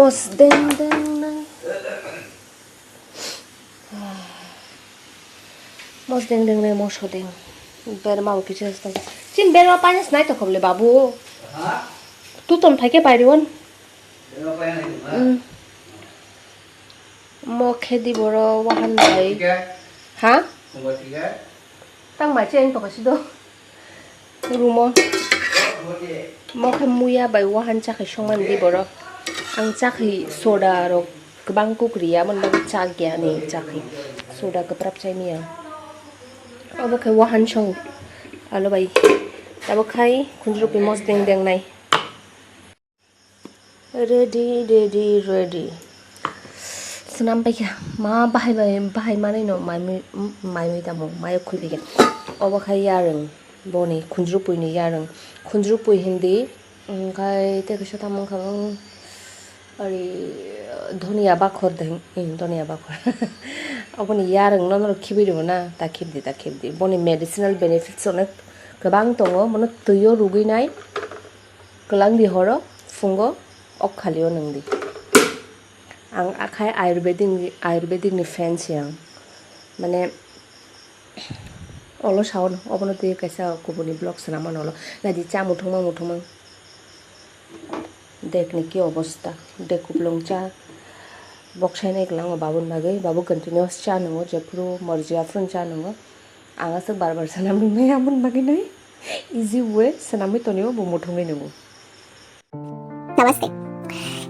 Mos deng deng deng. Mos deng deng deng mos deng. Ber mau kiche sta. Chin ber ma panis nai to khoble babu. Ha? Tu tom thake pairiwon. Ber ma panis nai. Mo khedi boro wahan bai. Ha? Mo tiga. Tang ma chen to kasido. Rumo. Mo khamuya bai wahan cha khishongan di boro. Ang chakhi soda ro kebang kukriya mon bagi chagya ni chakhi soda keprap chai mia abo khai wahan chong alo bai abo khai khunjru pi mos deng deng nai ready senam pai kya ma bahai manai no mai tamo mai khui pi kya abo khai yareng boni khunjru pi ni yareng khunjru pi hindi khai te kso tamong khang अरे धनिया बाखर धनिया बाखर अपनी यारं none खिबिरो ना ता खिबदि बनि medicinal benefits अनेक गोबां दङ माने दैयाव रुगैनाय गलांदि हरो फुंगो अखालियो नंदि आं आखाय आयुर्वेदिक नि फैंस आं माने अलो सावन अबनो दै कैसा गुबुनि ब्लग सनामन अलो लादि चा मुथुमं देखने की अवस्था देखो लंचा बक्साय नहीं गलांग बाबुन बागै बाबू कंटिन्यूअस चा नंगो जेफ्रो मर्जिया फ्रन चा नंगो आंगासो बार सनाम नै आबुन बागै नै इजी वे सनाम तनियो बुमुथुंगै नंगो। नमस्ते।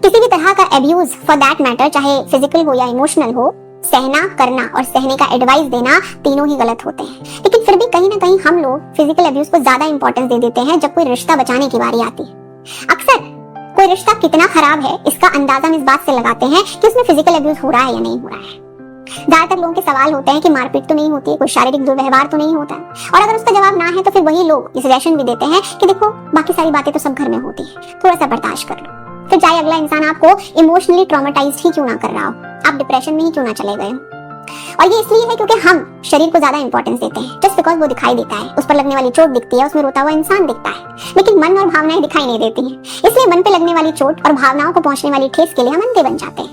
किसी भी तरह का एब्यूज फॉर दैट मैटर चाहे फिजिकल हो या इमोशनल हो सहना करना और सहने का एडवाइस देना तीनों ही गलत होते हैं लेकिन फिर भी कहीं ना कहीं हम लोग फिजिकल एब्यूज को ज्यादा इंपॉर्टेंस दे देते हैं जब कोई रिश्ता बचाने की बारी आती है। अक्सर कोई रिश्ता कितना खराब है इसका अंदाजा हम इस बात से लगाते हैं कि उसमें फिजिकल अब्यूज हो रहा है या नहीं हो रहा है। ज्यादातर लोगों के सवाल होते हैं कि मारपीट तो नहीं होती है, कोई शारीरिक दुर्व्यवहार तो नहीं होता है और अगर उसका जवाब ना है तो फिर वही लोग ये सजेशन भी देते हैं कि देखो बाकी सारी बातें तो सब घर में होती है, थोड़ा सा बर्दाश्त कर लो। फिर चाहे अगला इंसान आपको इमोशनली ट्रॉमेटाइज्ड ही क्यों ना कर रहा हो, आप डिप्रेशन में ही क्यों ना चले गए हो। और ये इसलिए है क्योंकि हम शरीर को ज्यादा इंपॉर्टेंस देते हैं जस्ट बिकॉज वो दिखाई देता है, उस पर लगने वाली चोट दिखती है, उसमें रोता हुआ इंसान दिखता है, लेकिन मन और भावनाएं दिखाई नहीं देती हैं। इसलिए मन पे लगने वाली चोट और भावनाओं को पहुंचने वाली ठेस के लिए हम अंधे बन जाते हैं।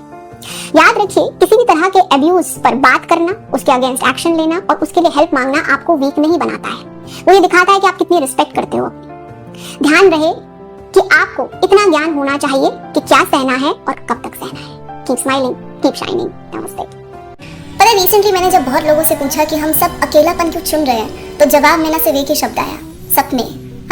याद रखिए किसी भी तरह के अब्यूज पर बात करना, उसके अगेंस्ट एक्शन लेना और उसके लिए हेल्प मांगना आपको वीक नहीं बनाता है, वो ये दिखाता है कि आप कितनी रिस्पेक्ट करते हो। ध्यान रहे कि आपको इतना ज्ञान होना चाहिए कि क्या सहना है और कब तक सहना है। Keep smiling, keep shining. नमस्ते। पता रिसेंटली मैंने जब बहुत लोगों से पूछा कि हम सब अकेलापन क्यों चुन रहे हैं तो जवाब में ना सिर्फ एक ही शब्द आया, सपने।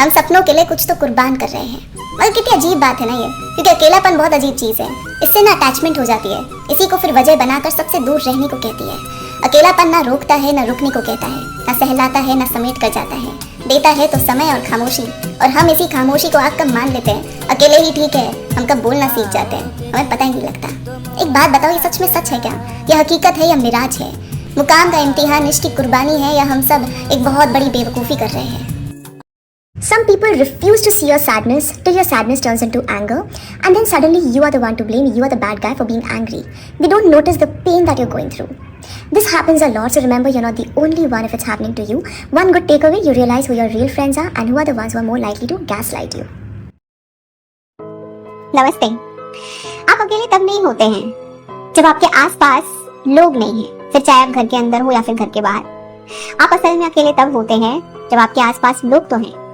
हम सपनों के लिए कुछ तो कुर्बान कर रहे हैं। और कितनी अजीब बात है ना ये, क्योंकि अकेलापन बहुत अजीब चीज है, इससे ना अटैचमेंट हो जाती है, इसी को फिर वजह बनाकर सबसे दूर रहने को कहती है। अकेलापन ना रोकता है ना रुकने को कहता है, ना सहलाता है ना समेट कर जाता है, देता है तो समय और खामोशी, और हम इसी खामोशी को आग कब मान लेते हैं, अकेले ही ठीक है, हम कब बोलना सीख जाते हैं, हमें पता ही नहीं लगता। एक बात बताओ, ये सच में सच है क्या? यह हकीकत है या मिराज है? मुकाम का इम्तिहान इश्क की कुर्बानी है या हम सब एक बहुत बड़ी बेवकूफ़ी कर रहे हैं? Some people refuse to see your sadness till your sadness turns into anger, and then suddenly you are the one to blame, you are the bad guy for being angry. They don't notice the pain that you're going through. This happens a lot, so remember you're not the only one if it's happening to you. One good takeaway, you realize who your real friends are and who are the ones who are more likely to gaslight you. नमस्ते। आप अकेले तब नहीं होते हैं जब आपके आसपास लोग नहीं हैं, फिर चाहे आप घर के अंदर हो या फिर घर के बाहर। आप असल में अकेले तब होते हैं जब आपके आसपास लोग तो हैं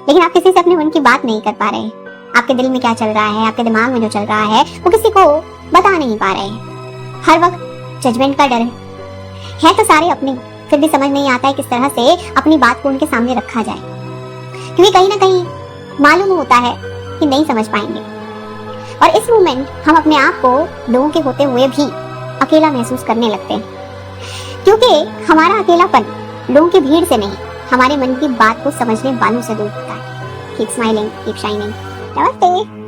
लेकिन आप किसी से अपने मन की बात नहीं कर पा रहे। आपके दिल में क्या चल रहा है, आपके दिमाग में जो चल रहा है वो किसी को बता नहीं पा रहे। हर वक्त जजमेंट का डर है तो सारे अपने, फिर भी समझ नहीं आता है किस तरह से अपनी बात को उनके सामने रखा जाए, क्योंकि कहीं ना कहीं मालूम होता है कि नहीं समझ पाएंगे। और इस मोमेंट हम अपने आप को लोगों के होते हुए भी अकेला महसूस करने लगते हैं, क्योंकि हमारा अकेलापन लोगों की भीड़ से नहीं, हमारे मन की बात को समझने वालों से दूर होता है। Keep smiling, keep shining. नमस्ते।